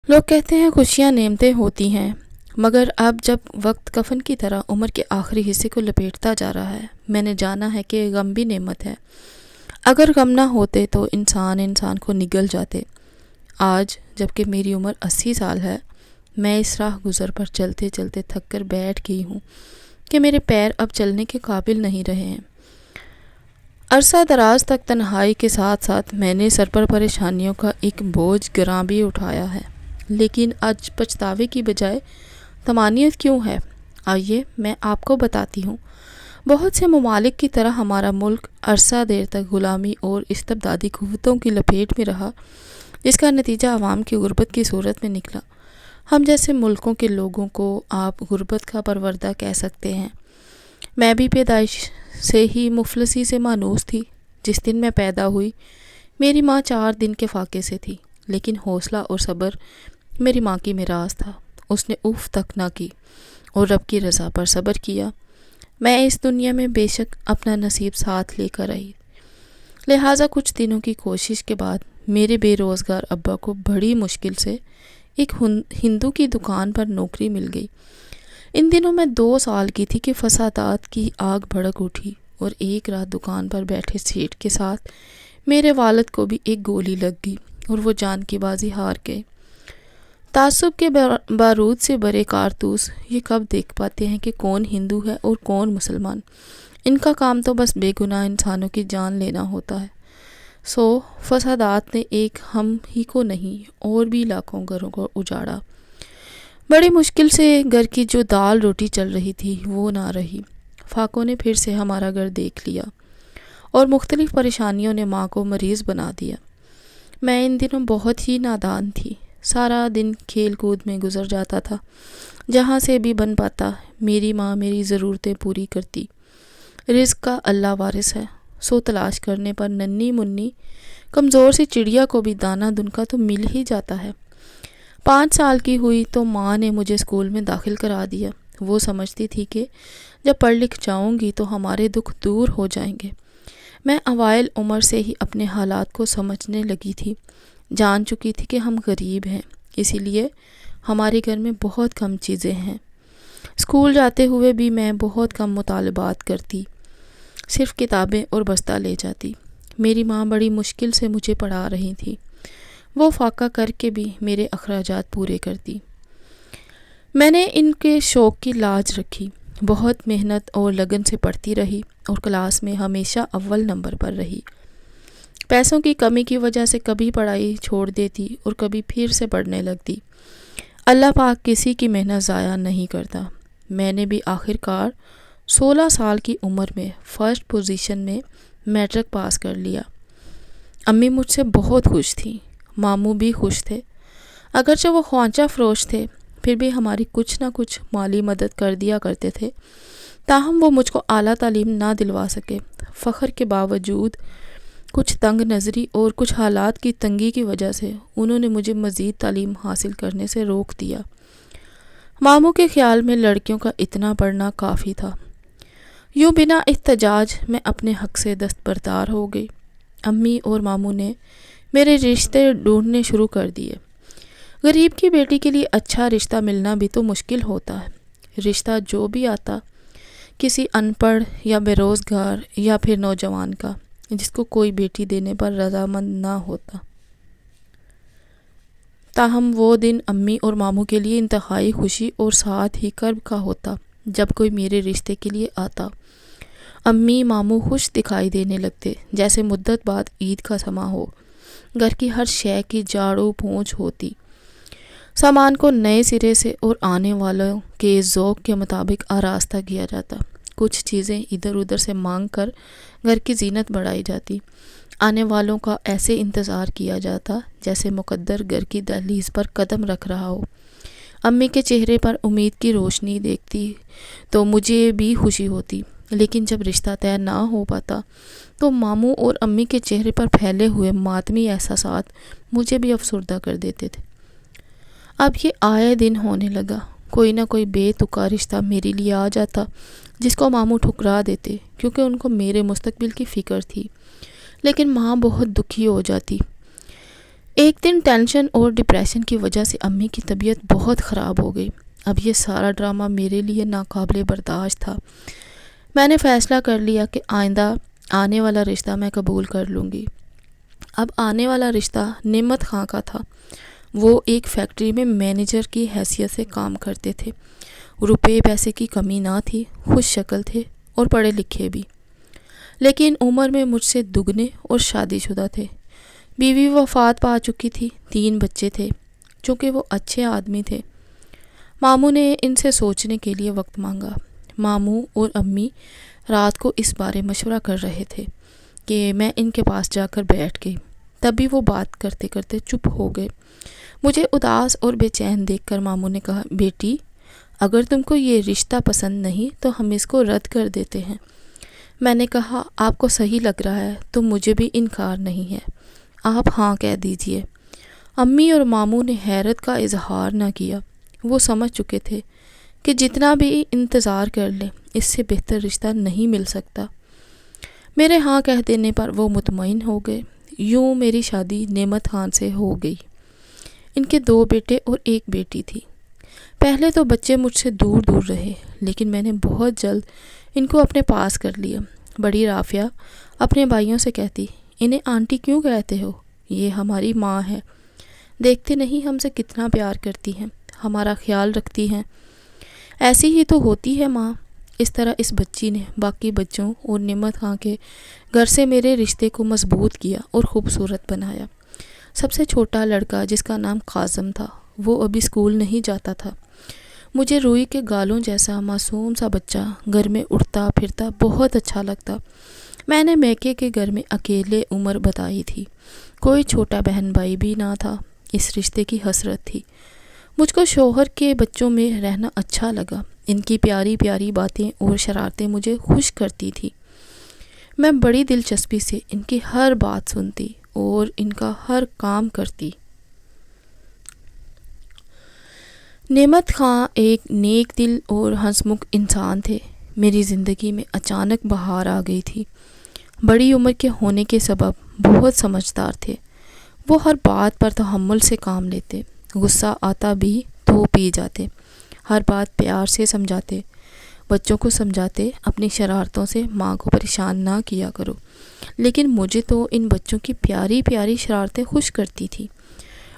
لوگ کہتے ہیں خوشیاں نعمتیں ہوتی ہیں، مگر اب جب وقت کفن کی طرح عمر کے آخری حصے کو لپیٹتا جا رہا ہے، میں نے جانا ہے کہ غم بھی نعمت ہے۔ اگر غم نہ ہوتے تو انسان کو نگل جاتے۔ آج جب کہ میری عمر 80 سال ہے، میں اس راہ گزر پر چلتے چلتے تھک کر بیٹھ گئی ہوں کہ میرے پیر اب چلنے کے قابل نہیں رہے ہیں۔ عرصہ دراز تک تنہائی کے ساتھ ساتھ میں نے سر پر پریشانیوں کا ایک بوجھ گراں بھی اٹھایا ہے، لیکن آج پچھتاوے کی بجائے طمانینت کیوں ہے؟ آئیے میں آپ کو بتاتی ہوں۔ بہت سے ممالک کی طرح ہمارا ملک عرصہ دیر تک غلامی اور استبدادی قوتوں کی لپیٹ میں رہا، جس کا نتیجہ عوام کی غربت کی صورت میں نکلا۔ ہم جیسے ملکوں کے لوگوں کو آپ غربت کا پروردہ کہہ سکتے ہیں۔ میں بھی پیدائش سے ہی مفلسی سے مانوس تھی۔ جس دن میں پیدا ہوئی، میری ماں 4 دن کے فاقے سے تھی، لیکن حوصلہ اور صبر میری ماں کی میراث تھا۔ اس نے اف تک نہ کی اور رب کی رضا پر صبر کیا۔ میں اس دنیا میں بے شک اپنا نصیب ساتھ لے کر آئی، لہٰذا کچھ دنوں کی کوشش کے بعد میرے بے روزگار ابا کو بڑی مشکل سے ایک ہندو کی دکان پر نوکری مل گئی۔ ان دنوں میں 2 سال کی تھی کہ فسادات کی آگ بھڑک اٹھی اور ایک رات دکان پر بیٹھے سیٹ کے ساتھ میرے والد کو بھی ایک گولی لگ گئی اور وہ جان کی بازی ہار گئے۔ تعصب کے بارود سے بھرے کارتوس یہ کب دیکھ پاتے ہیں کہ کون ہندو ہے اور کون مسلمان؟ ان کا کام تو بس بے گناہ انسانوں کی جان لینا ہوتا ہے۔ فسادات نے ایک ہم ہی کو نہیں اور بھی لاکھوں گھروں کو اجاڑا۔ بڑی مشکل سے گھر کی جو دال روٹی چل رہی تھی وہ نہ رہی۔ فاقوں نے پھر سے ہمارا گھر دیکھ لیا اور مختلف پریشانیوں نے ماں کو مریض بنا دیا۔ میں ان دنوں بہت ہی نادان تھی۔ سارا دن کھیل کود میں گزر جاتا تھا۔ جہاں سے بھی بن پاتا میری ماں میری ضرورتیں پوری کرتی۔ رزق کا اللہ وارث ہے، سو تلاش کرنے پر ننھی منی کمزور سی چڑیا کو بھی دانہ دن کا تو مل ہی جاتا ہے۔ 5 سال کی ہوئی تو ماں نے مجھے اسکول میں داخل کرا دیا۔ وہ سمجھتی تھی کہ جب پڑھ لکھ جاؤں گی تو ہمارے دکھ دور ہو جائیں گے۔ میں اوائل عمر سے ہی اپنے حالات کو سمجھنے لگی تھی، جان چکی تھی کہ ہم غریب ہیں، اسی لیے ہمارے گھر میں بہت کم چیزیں ہیں۔ اسکول جاتے ہوئے بھی میں بہت کم مطالبات کرتی، صرف کتابیں اور بستہ لے جاتی۔ میری ماں بڑی مشکل سے مجھے پڑھا رہی تھی۔ وہ فاقہ کر کے بھی میرے اخراجات پورے کرتی۔ میں نے ان کے شوق کی لاج رکھی، بہت محنت اور لگن سے پڑھتی رہی اور کلاس میں ہمیشہ اول نمبر پر رہی۔ پیسوں کی کمی کی وجہ سے کبھی پڑھائی چھوڑ دیتی اور کبھی پھر سے پڑھنے لگتی۔ اللہ پاک کسی کی محنت ضائع نہیں کرتا۔ میں نے بھی آخر کار 16 سال کی عمر میں فرسٹ پوزیشن میں میٹرک پاس کر لیا۔ امی مجھ سے بہت خوش تھیں، ماموں بھی خوش تھے۔ اگرچہ وہ خوانچہ فروش تھے، پھر بھی ہماری کچھ نہ کچھ مالی مدد کر دیا کرتے تھے۔ تاہم وہ مجھ کو اعلیٰ تعلیم نہ دلوا سکے۔ فخر کے باوجود کچھ تنگ نظری اور کچھ حالات کی تنگی کی وجہ سے انہوں نے مجھے مزید تعلیم حاصل کرنے سے روک دیا۔ ماموں کے خیال میں لڑکیوں کا اتنا پڑھنا کافی تھا۔ یوں بنا احتجاج میں اپنے حق سے دستبردار ہو گئی۔ امی اور ماموں نے میرے رشتے ڈھونڈنے شروع کر دیے۔ غریب کی بیٹی کے لیے اچھا رشتہ ملنا بھی تو مشکل ہوتا ہے۔ رشتہ جو بھی آتا کسی ان پڑھ یا بے روزگار یا پھر نوجوان کا، جس کو کوئی بیٹی دینے پر رضامند نہ ہوتا۔ تاہم وہ دن امی اور ماموں کے لیے انتہائی خوشی اور ساتھ ہی کرب کا ہوتا جب کوئی میرے رشتے کے لیے آتا۔ امی ماموں خوش دکھائی دینے لگتے، جیسے مدت بعد عید کا سماں ہو۔ گھر کی ہر شے کی جھاڑو پونچھ ہوتی، سامان کو نئے سرے سے اور آنے والوں کے ذوق کے مطابق آراستہ کیا جاتا۔ کچھ چیزیں ادھر ادھر سے مانگ کر گھر کی زینت بڑھائی جاتی۔ آنے والوں کا ایسے انتظار کیا جاتا جیسے مقدر گھر کی دہلیز پر قدم رکھ رہا ہو۔ امی کے چہرے پر امید کی روشنی دیکھتی تو مجھے بھی خوشی ہوتی، لیکن جب رشتہ طے نہ ہو پاتا تو ماموں اور امی کے چہرے پر پھیلے ہوئے ماتمی احساسات مجھے بھی افسردہ کر دیتے تھے۔ اب یہ آئے دن ہونے لگا، کوئی نہ کوئی بے تکا رشتہ میرے لیے آ جاتا جس کو ماموں ٹھکرا دیتے کیونکہ ان کو میرے مستقبل کی فکر تھی، لیکن ماں بہت دکھی ہو جاتی۔ ایک دن ٹینشن اور ڈپریشن کی وجہ سے امی کی طبیعت بہت خراب ہو گئی۔ اب یہ سارا ڈرامہ میرے لیے ناقابل برداشت تھا۔ میں نے فیصلہ کر لیا کہ آئندہ آنے والا رشتہ میں قبول کر لوں گی۔ اب آنے والا رشتہ نعمت خاں کا تھا۔ وہ ایک فیکٹری میں مینیجر کی حیثیت سے کام کرتے تھے۔ روپے پیسے کی کمی نہ تھی، خوش شکل تھے اور پڑھے لکھے بھی، لیکن عمر میں مجھ سے دگنے اور شادی شدہ تھے۔ بیوی وفات پا چکی تھی، 3 بچے تھے۔ چونکہ وہ اچھے آدمی تھے، ماموں نے ان سے سوچنے کے لیے وقت مانگا۔ ماموں اور امی رات کو اس بارے مشورہ کر رہے تھے کہ میں ان کے پاس جا کر بیٹھ گئی۔ تب بھی وہ بات کرتے کرتے چپ ہو گئے۔ مجھے اداس اور بے چین دیکھ کر ماموں نے کہا، بیٹی اگر تم کو یہ رشتہ پسند نہیں تو ہم اس کو رد کر دیتے ہیں۔ میں نے کہا، آپ کو صحیح لگ رہا ہے تو مجھے بھی انکار نہیں ہے، آپ ہاں کہہ دیجئے۔ امی اور ماموں نے حیرت کا اظہار نہ کیا۔ وہ سمجھ چکے تھے کہ جتنا بھی انتظار کر لیں اس سے بہتر رشتہ نہیں مل سکتا۔ میرے ہاں کہہ دینے پر وہ مطمئن ہو گئے۔ یوں میری شادی نعمت خان سے ہو گئی۔ ان کے 2 بیٹے اور 1 بیٹی تھی۔ پہلے تو بچے مجھ سے دور دور رہے، لیکن میں نے بہت جلد ان کو اپنے پاس کر لیا۔ بڑی رافعہ اپنے بھائیوں سے کہتی، انہیں آنٹی کیوں کہتے ہو؟ یہ ہماری ماں ہے، دیکھتے نہیں ہم سے کتنا پیار کرتی ہیں، ہمارا خیال رکھتی ہیں، ایسی ہی تو ہوتی ہے ماں۔ اس طرح اس بچی نے باقی بچوں اور نعمت خاں کے گھر سے میرے رشتے کو مضبوط کیا اور خوبصورت بنایا۔ سب سے چھوٹا لڑکا جس کا نام قاسم تھا، وہ ابھی اسکول نہیں جاتا تھا۔ مجھے روئی کے گالوں جیسا معصوم سا بچہ گھر میں اٹھتا پھرتا بہت اچھا لگتا۔ میں نے میکے کے گھر میں اکیلے عمر بتائی تھی، کوئی چھوٹا بہن بھائی بھی نہ تھا۔ اس رشتے کی حسرت تھی۔ مجھ کو شوہر کے بچوں میں رہنا اچھا لگا۔ ان کی پیاری پیاری باتیں اور شرارتیں مجھے خوش کرتی تھی۔ میں بڑی دلچسپی سے ان کی ہر بات سنتی اور ان کا ہر کام کرتی۔ نعمت خاں ایک نیک دل اور ہنسمکھ انسان تھے۔ میری زندگی میں اچانک بہار آ گئی تھی۔ بڑی عمر کے ہونے کے سبب بہت سمجھدار تھے۔ وہ ہر بات پر تحمل سے کام لیتے، غصہ آتا بھی تو پی جاتے، ہر بات پیار سے سمجھاتے، بچوں کو سمجھاتے اپنی شرارتوں سے ماں کو پریشان نہ کیا کرو۔ لیکن مجھے تو ان بچوں کی پیاری پیاری شرارتیں خوش کرتی تھی۔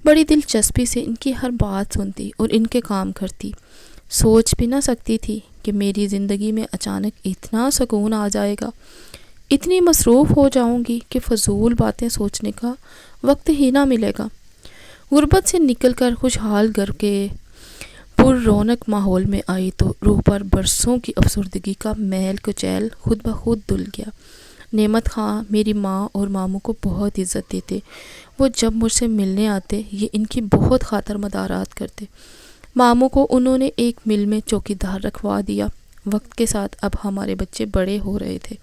بڑی دلچسپی سے ان کی ہر بات سنتی اور ان کے کام کرتی۔ سوچ بھی نہ سکتی تھی کہ میری زندگی میں اچانک اتنا سکون آ جائے گا۔ اتنی مصروف ہو جاؤں گی کہ فضول باتیں سوچنے کا وقت ہی نہ ملے گا۔ غربت سے نکل کر خوشحال گھر کے پر رونق ماحول میں آئی تو روح پر برسوں کی افسردگی کا میل کچیل خود بخود دھل گیا۔ نعمت خاں میری ماں اور ماموں کو بہت عزت دیتے۔ وہ جب مجھ سے ملنے آتے یہ ان کی بہت خاطر مدارات کرتے۔ ماموں کو انہوں نے ایک مل میں چوکیدار رکھوا دیا۔ وقت کے ساتھ اب ہمارے بچے بڑے ہو رہے تھے۔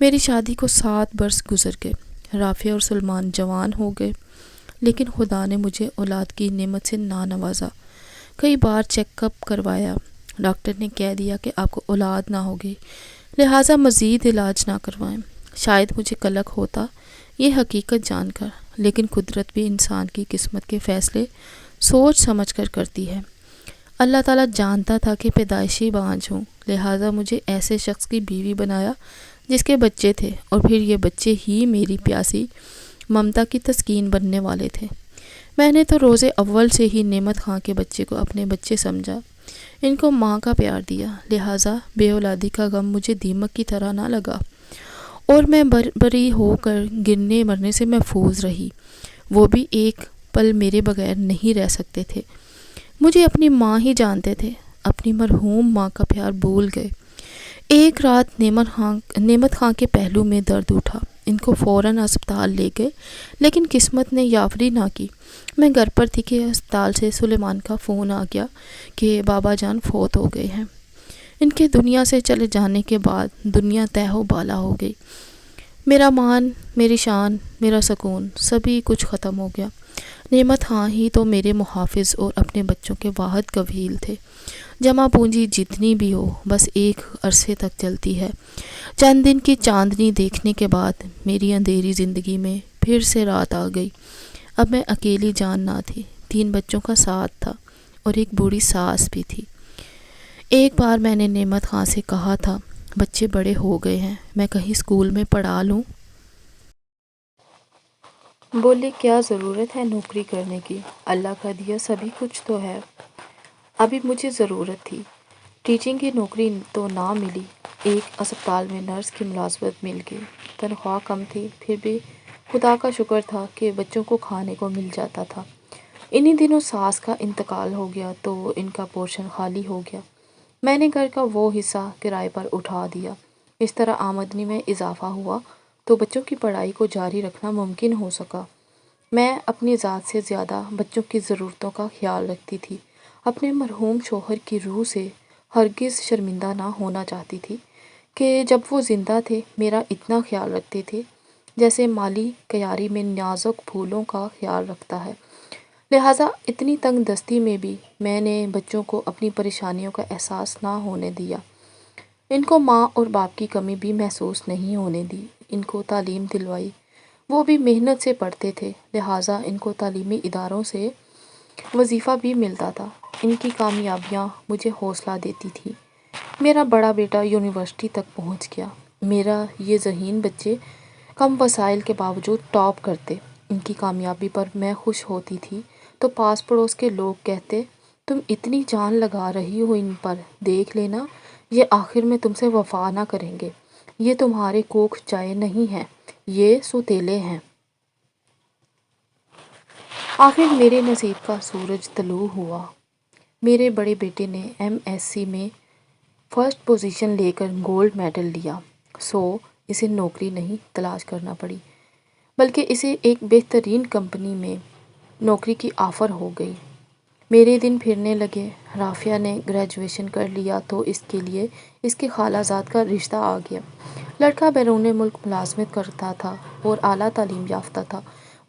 میری شادی کو 7 برس گزر گئے۔ رافعہ اور سلمان جوان ہو گئے، لیکن خدا نے مجھے اولاد کی نعمت سے نہ نوازا۔ کئی بار چیک اپ کروایا، ڈاکٹر نے کہہ دیا کہ آپ کو اولاد نہ ہوگی، لہٰذا مزید علاج نہ کروائیں۔ شاید مجھے قلق ہوتا یہ حقیقت جان کر، لیکن قدرت بھی انسان کی قسمت کے فیصلے سوچ سمجھ کر کرتی ہے۔ اللہ تعالیٰ جانتا تھا کہ پیدائشی بانجھ ہوں، لہٰذا مجھے ایسے شخص کی بیوی بنایا جس کے بچے تھے، اور پھر یہ بچے ہی میری پیاسی ممتا کی تسکین بننے والے تھے۔ میں نے تو روز اول سے ہی نعمت خاں کے بچے کو اپنے بچے سمجھا، ان کو ماں کا پیار دیا، لہٰذا بے اولادی کا غم مجھے دیمک کی طرح نہ لگا، اور میں بری ہو کر گرنے مرنے سے محفوظ رہی۔ وہ بھی ایک پل میرے بغیر نہیں رہ سکتے تھے۔ مجھے اپنی ماں ہی جانتے تھے، اپنی مرحوم ماں کا پیار بھول گئے۔ ایک رات نعمت خاں کے پہلو میں درد اٹھا، ان کو فوراً اسپتال لے گئے، لیکن قسمت نے یاوری نہ کی۔ میں گھر پر تھی کہ اسپتال سے سلیمان کا فون آ گیا کہ بابا جان فوت ہو گئے ہیں۔ ان کے دنیا سے چلے جانے کے بعد دنیا تہ و بالا ہو گئی۔ میرا مان، میری شان، میرا سکون، سبھی کچھ ختم ہو گیا۔ نعمت خاں ہی تو میرے محافظ اور اپنے بچوں کے واحد کفیل تھے۔ جمع پونجی جتنی بھی ہو بس ایک عرصے تک چلتی ہے۔ چند دن کی چاندنی دیکھنے کے بعد میری اندھیری زندگی میں پھر سے رات آ گئی۔ اب میں اکیلی جان نہ تھی، 3 بچوں کا ساتھ تھا اور ایک بوڑھی ساس بھی تھی۔ ایک بار میں نے نعمت خان سے کہا تھا، بچے بڑے ہو گئے ہیں، میں کہیں اسکول میں پڑھا لوں؟ بولے کیا ضرورت ہے نوکری کرنے کی، اللہ کا دیا سبھی کچھ تو ہے۔ ابھی مجھے ضرورت تھی، ٹیچنگ کی نوکری تو نہ ملی، ایک اسپتال میں نرس کی ملازمت مل گئی، تنخواہ کم تھی، پھر بھی خدا کا شکر تھا کہ بچوں کو کھانے کو مل جاتا تھا۔ انہی دنوں ساس کا انتقال ہو گیا تو ان کا پورشن خالی ہو گیا۔ میں نے گھر کا وہ حصہ کرائے پر اٹھا دیا۔ اس طرح آمدنی میں اضافہ ہوا تو بچوں کی پڑھائی کو جاری رکھنا ممکن ہو سکا۔ میں اپنی ذات سے زیادہ بچوں کی ضرورتوں کا خیال رکھتی تھی۔ اپنے مرحوم شوہر کی روح سے ہرگز شرمندہ نہ ہونا چاہتی تھی کہ جب وہ زندہ تھے میرا اتنا خیال رکھتے تھے جیسے مالی کیاری میں نازک پھولوں کا خیال رکھتا ہے۔ لہٰذا اتنی تنگ دستی میں بھی میں نے بچوں کو اپنی پریشانیوں کا احساس نہ ہونے دیا۔ ان کو ماں اور باپ کی کمی بھی محسوس نہیں ہونے دی۔ ان کو تعلیم دلوائی، وہ بھی محنت سے پڑھتے تھے، لہٰذا ان کو تعلیمی اداروں سے وظیفہ بھی ملتا تھا۔ ان کی کامیابیاں مجھے حوصلہ دیتی تھیں۔ میرا بڑا بیٹا یونیورسٹی تک پہنچ گیا۔ میرا یہ ذہین بچے کم وسائل کے باوجود ٹاپ کرتے۔ ان کی کامیابی پر میں خوش ہوتی تھی تو پاس پڑوس کے لوگ کہتے، تم اتنی جان لگا رہی ہو ان پر، دیکھ لینا یہ آخر میں تم سے وفا نہ کریں گے، یہ تمہارے کوکھ چائے نہیں ہیں، یہ سوتیلے ہیں۔ آخر میرے نصیب کا سورج طلوع ہوا۔ میرے بڑے بیٹے نے MSc میں فرسٹ پوزیشن لے کر گولڈ میڈل لیا، سو اسے نوکری نہیں تلاش کرنا پڑی، بلکہ اسے ایک بہترین کمپنی میں نوکری کی آفر ہو گئی۔ میرے دن پھرنے لگے۔ رافعہ نے گریجویشن کر لیا تو اس کے لیے اس کے خالہ زاد کا رشتہ آ گیا۔ لڑکا بیرون ملک ملازمت کرتا تھا اور اعلیٰ تعلیم یافتہ تھا۔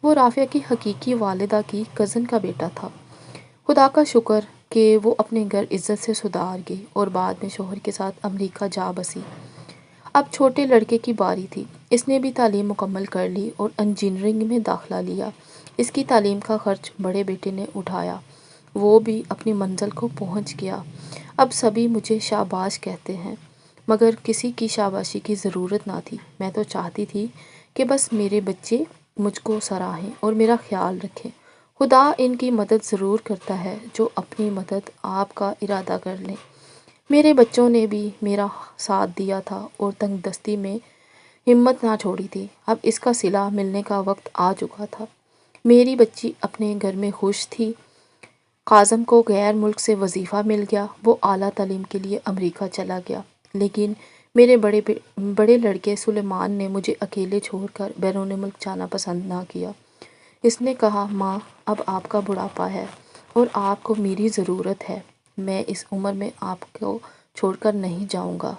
وہ رافعہ کی حقیقی والدہ کی کزن کا بیٹا تھا۔ خدا کا شکر کہ وہ اپنے گھر عزت سے سدھار گئی اور بعد میں شوہر کے ساتھ امریکہ جا بسی۔ اب چھوٹے لڑکے کی باری تھی۔ اس نے بھی تعلیم مکمل کر لی اور انجینئرنگ میں داخلہ لیا۔ اس کی تعلیم کا خرچ بڑے بیٹے نے اٹھایا، وہ بھی اپنی منزل کو پہنچ گیا۔ اب سبھی مجھے شاباش کہتے ہیں، مگر کسی کی شاباشی کی ضرورت نہ تھی۔ میں تو چاہتی تھی کہ بس میرے بچے مجھ کو سراہیں اور میرا خیال رکھیں۔ خدا ان کی مدد ضرور کرتا ہے جو اپنی مدد آپ کا ارادہ کر لیں۔ میرے بچوں نے بھی میرا ساتھ دیا تھا اور تنگ دستی میں ہمت نہ چھوڑی تھی۔ اب اس کا صلہ ملنے کا وقت آ چکا تھا۔ میری بچی اپنے گھر میں خوش تھی۔ قاسم کو غیر ملک سے وظیفہ مل گیا، وہ اعلیٰ تعلیم کے لیے امریکہ چلا گیا، لیکن میرے بڑے لڑکے سلیمان نے مجھے اکیلے چھوڑ کر بیرون ملک جانا پسند نہ کیا۔ اس نے کہا، ماں اب آپ کا بڑھاپا ہے اور آپ کو میری ضرورت ہے، میں اس عمر میں آپ کو چھوڑ کر نہیں جاؤں گا۔